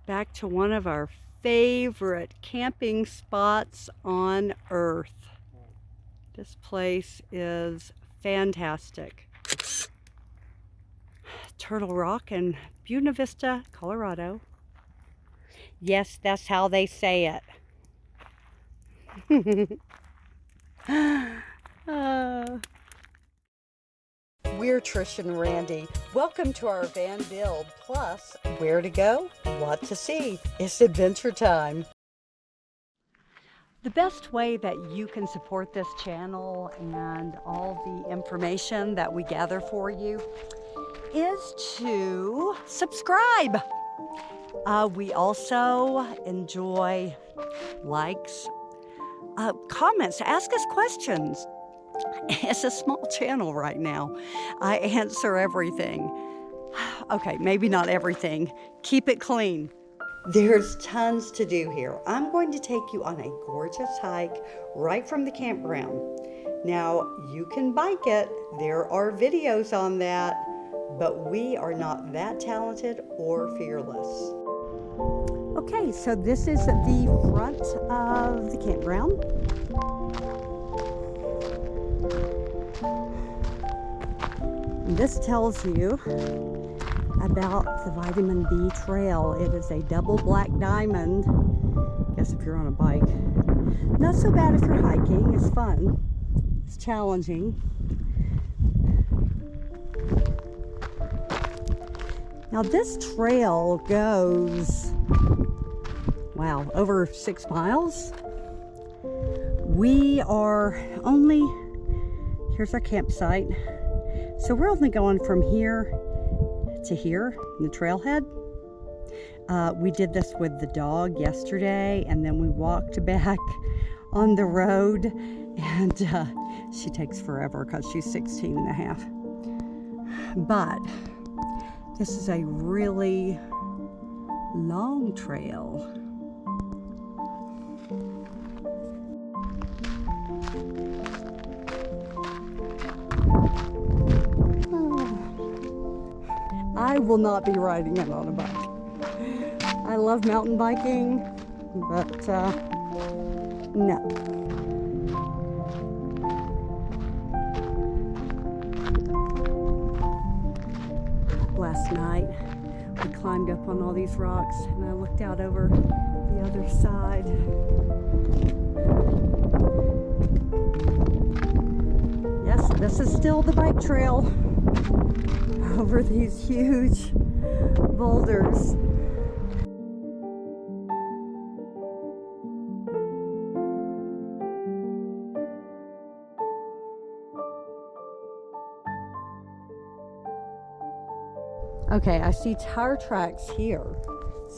back to one of our favorite camping spots on earth. This place is fantastic. Turtle Rock in Buena Vista, Colorado. Yes, that's how they say it. We're Trish and Randy. Welcome to our van build. Plus, where to go, what to see. It's adventure time. The best way that you can support this channel and all the information that we gather for you is to subscribe. We also enjoy likes, comments, ask us questions. It's a small channel right now. I answer everything. Okay, maybe not everything. Keep it clean. There's tons to do here. I'm going to take you on a gorgeous hike right from the campground. Now, you can bike it. There are videos on that, but we are not that talented or fearless. Okay, so this is the front of the campground. This tells you about the Vitamin B trail. It is a double black diamond. I guess if you're on a bike. Not so bad if you're hiking. It's fun. It's challenging. Now this trail goes, wow, over 6 miles. We are only, here's our campsite. So we're only going from here to here in the trailhead. We did this with the dog yesterday, and then we walked back on the road, and she takes forever because she's 16 and a half. But this is a really long trail. I will not be riding it on a bike. I love mountain biking, but no. Last night, we climbed up on all these rocks, and I looked out over the other side. Yes, this is still the bike trail over these huge boulders. Okay, I see tire tracks here,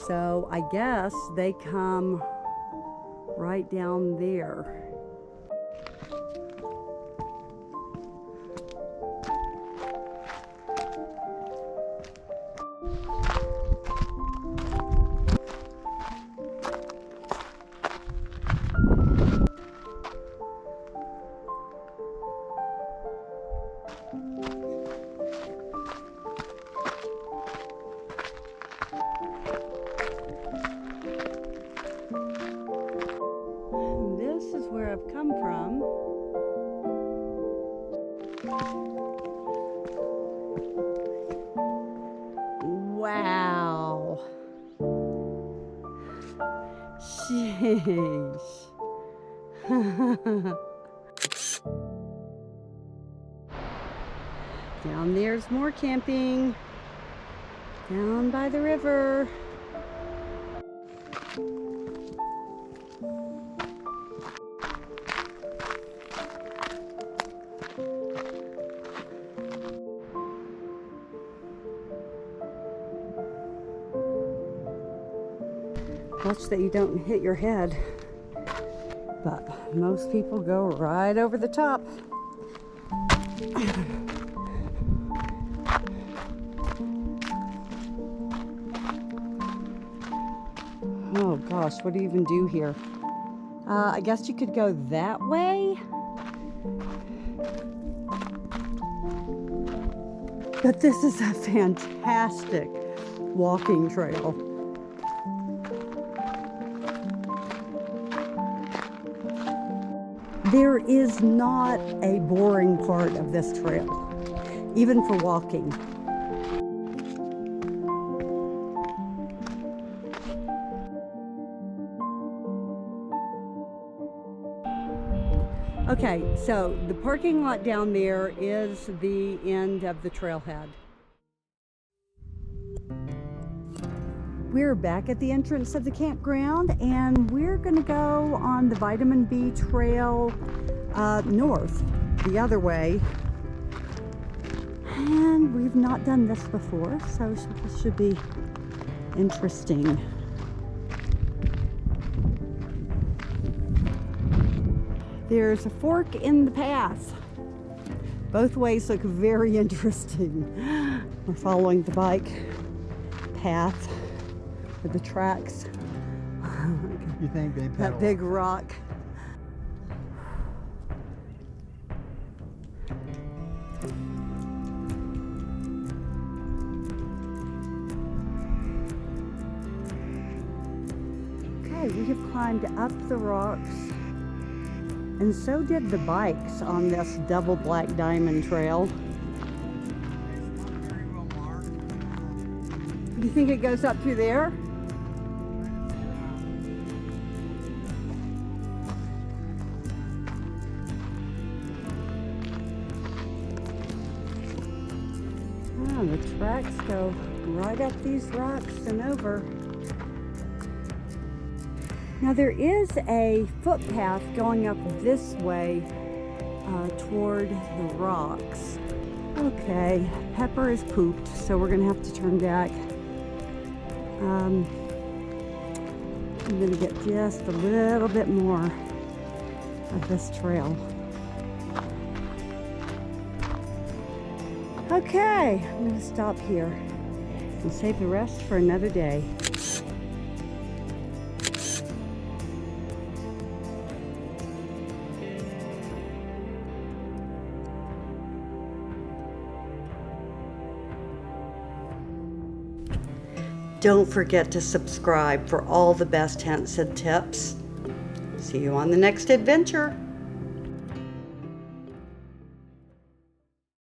so I guess they come right down there. This is where I've come from. Wow. Sheesh. Down there's more camping. Down by the river. Watch that you don't hit your head. But most people go right over the top. Oh gosh, what do you even do here? I guess you could go that way. But this is a fantastic walking trail. There is not a boring part of this trail, even for walking. Okay, so the parking lot down there is the end of the trailhead. We're back at the entrance of the campground, and we're going to go on the Vitamin B trail north, the other way. And we've not done this before, so this should be interesting. There's a fork in the path. Both ways look very interesting. We're following the bike path with the tracks. You think they pedal? That big rock. Okay, we have climbed up the rocks, and so did the bikes on this double black diamond trail. Do you think it goes up through there? Oh, the tracks go right up these rocks and over. Now there is a footpath going up this way toward the rocks. Okay, Pepper is pooped, so we're gonna have to turn back. I'm gonna get just a little bit more of this trail. Okay, I'm gonna stop here and save the rest for another day. Don't forget to subscribe for all the best hints and tips. See you on the next adventure.